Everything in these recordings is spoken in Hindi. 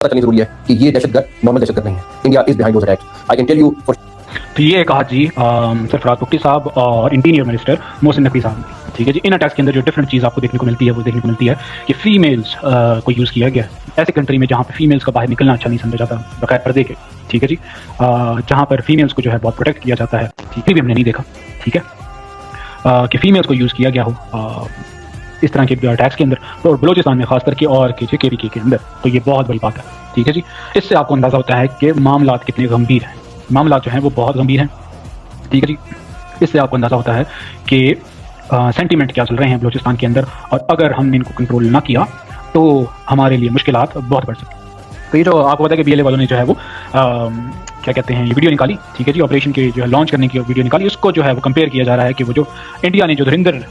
करनी जरूरी है कि ये दहशतगर्द नॉर्मल दहशतगर्द नहीं है। India is behind those attacks. I can tell you for. तो ये कहा जी सरफराज पुट्टी साहब और इंटीरियर मिनिस्टर मोहसिन नकवी साहब ने। ठीक है जी, इन अटैक्स के अंदर जो डिफरेंट चीज़ आपको देखने को मिलती है वो देखने को मिलती है कि फीमेल्स को यूज़ किया गया ऐसे कंट्री में जहाँ पे फीमेल्स का बाहर निकलना अच्छा नहीं समझा जाता बगैर पर्दे के। ठीक है जी, जहाँ पर फीमेल्स को जो है बहुत प्रोटेक्ट किया जाता है। ठीक है, भी हमने नहीं देखा। ठीक है, कि फीमेल्स को यूज़ किया गया हो इस तरह के अटैक्स के अंदर, तो बलोचिस्तान में खास करके और KPK के अंदर, तो ये बहुत बड़ी बात है। ठीक है जी, इससे आपको अंदाज़ा होता है कि मामला कितने गंभीर हैं। मामला जो है वो बहुत गंभीर हैं। ठीक है जी, इससे आपको अंदाज़ा होता है कि सेंटीमेंट क्या चल रहे हैं बलोचिस्तान के अंदर, और अगर हमने इनको कंट्रोल ना किया तो हमारे लिए मुश्किलात बहुत बढ़ सकती हैं। तो ये जो आपको पता है कि BLA वालों ने जो है वो क्या कहते हैं, ये वीडियो निकाली। ठीक है जी, ऑपरेशन के जो है लॉन्च करने की वीडियो निकाली। उसको जो है वो कंपेयर किया जा रहा है कि वो जो इंडिया ने जो धुरंधर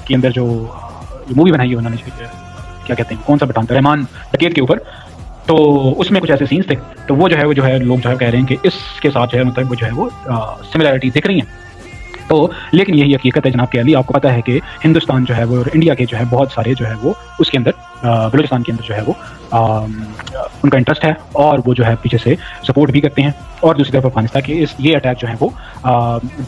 के अंदर जो मूवी बनाई है उन्होंने, क्या कहते हैं, कौन सा बताता, रहमान डकैत के ऊपर, तो उसमें कुछ ऐसे सीन्स थे। तो वो जो है लोग जो है कह रहे हैं कि इसके साथ जो है मतलब वो जो है वो सिमिलैरिटी दिख रही हैं। तो लेकिन यही हकीकत है जनाब के अली, आपको पता है कि हिंदुस्तान जो है वो और इंडिया के जो है बहुत सारे जो है वो उसके अंदर बलूचिस्तान के अंदर जो है वो उनका इंटरेस्ट है, और वो जो है पीछे से सपोर्ट भी करते हैं। और दूसरी तरफ अफगानिस्तान के ये अटैक जो है वो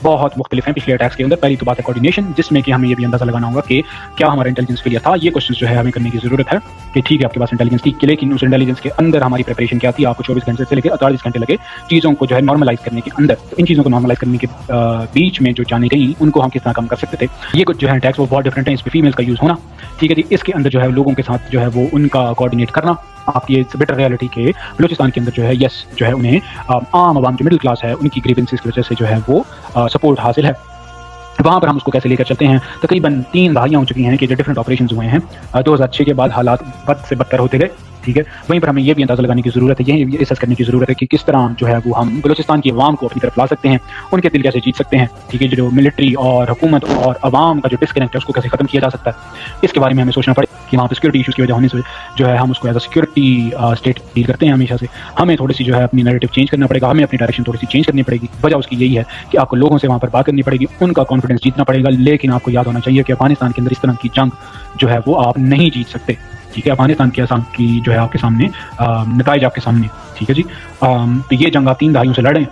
बहुत मुख्तलिफ हैं पिछले अटैक्स के अंदर। पहली तो बात है कोऑर्डिनेशन, जिसमें कि हमें ये भी अंदाज़ा लगाना होगा कि क्या हमारा इंटेलिजेंस फेलियर था। ये क्वेश्चन जो है हमें करने की ज़रूरत है कि ठीक है आपके पास इंटेलिजेंस थी, लेकिन उस इंटेलिजेंस के अंदर हमारी प्रिपरेशन क्या थी। आपको 24 घंटे से लेकर 48 घंटे लगे चीज़ों को जो है नॉर्मलाइज करने के अंदर। तो इन चीज़ों को नॉर्मलाइज करने के बीच में जो जाने गई उनको हम किस तरह कम कर सकते थे। ये कुछ जो है अटैक्स वो बहुत डिफरेंट है। इस पर फीमेल्स का यूज़ होना, ठीक है जी, इसके अंदर जो है लोगों के साथ जो है वो उनका कोऑर्डिनेट करना। आपकी ये बेटर रियलिटी के बलूचिस्तान के अंदर जो है यस जो है उन्हें आम आवाम जो मिडिल क्लास है उनकी ग्रीवेंसेस की वजह से जो है वो सपोर्ट हासिल है। वहाँ पर हम उसको कैसे लेकर चलते हैं। तकरीबन 3 दहाइयाँ हो चुकी हैं कि जो डिफरेंट ऑपरेशंस हुए हैं। 2006 के बाद हालात बद से बदतर होते गए। ठीक है, वहीं पर हमें ये भी अंदाज़ा लगाने की ज़रूरत है, यही एसेस करने की ज़रूरत है कि किस तरह जो है वो हम बलूचिस्तान की अवाम को अपनी तरफ ला सकते हैं, उनके दिल कैसे जीत सकते हैं। ठीक है, जो मिलिट्री और हुकूमत और अवाम का जो डिस्कनेक्ट है उसको कैसे ख़त्म किया जा सकता है। इसके बारे में हमें सोचना पड़ेगा कि वहाँ पर सिक्योरिटी इशूज़ की वजह होने से जो है हम उसको as a security state deal करते हैं हमेशा से। हमें थोड़ी सी जो है अपनी नैरेटिव चेंज करना पड़ेगा, हमें अपनी डायरेक्शन थोड़ी सी चेंज करनी पड़ेगी। वजह उसकी यही है कि आपको लोगों से वहाँ पर बात करनी पड़ेगी, उनका कॉन्फिडेंस जीतना पड़ेगा। लेकिन आपको याद होना चाहिए कि अफगानिस्तान के अंदर इस तरह की जंग जो है वो आप नहीं जीत सकते। ठीक है, अफगानिस्तान के आसाम की जो है आपके सामने नताइज आपके सामने। ठीक है जी, तो ये जंग आप 3 दहाइयों से लड़ें,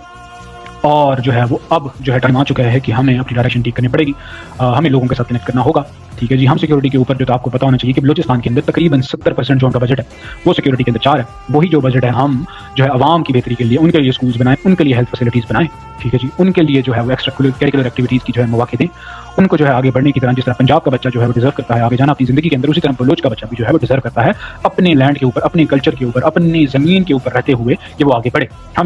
और जो है वो अब जो है टाइम आ चुका है कि हमें अपनी डायरेक्शन ठीक करनी पड़ेगी। हमें लोगों के साथ कनेक्ट करना होगा। ठीक है जी, हम सिक्योरिटी के ऊपर जो तो आपको पता होना चाहिए कि बलूचिस्तान के अंदर तकरीबन 70% जो उनका बजट है वो सिक्योरिटी के अंदर 4 है। वही जो बजट है हम जो है आवाम की बेहतरी के लिए, उनके लिए स्कूल्स बनाएं, उनके लिए हेल्थ फैसिलिटीज़ बनाएं। ठीक है जी, उनके लिए जो है वो एक्स्ट्रा करिकुलर एक्टिविटीज़ की जो है मौके दें, उनको जो है आगे बढ़ने की तरह। जिस तरह पंजाब का बच्चा जो है वो डिजर्व करता है आगे जाना अपनी ज़िंदगी के अंदर, उसी तरह बलोच का बच्चा भी जो है वो डिजर्व करता है अपने लैंड के ऊपर, अपने कल्चर के ऊपर, अपनी ज़मीन के ऊपर रहते हुए कि वो आगे बढ़े। हम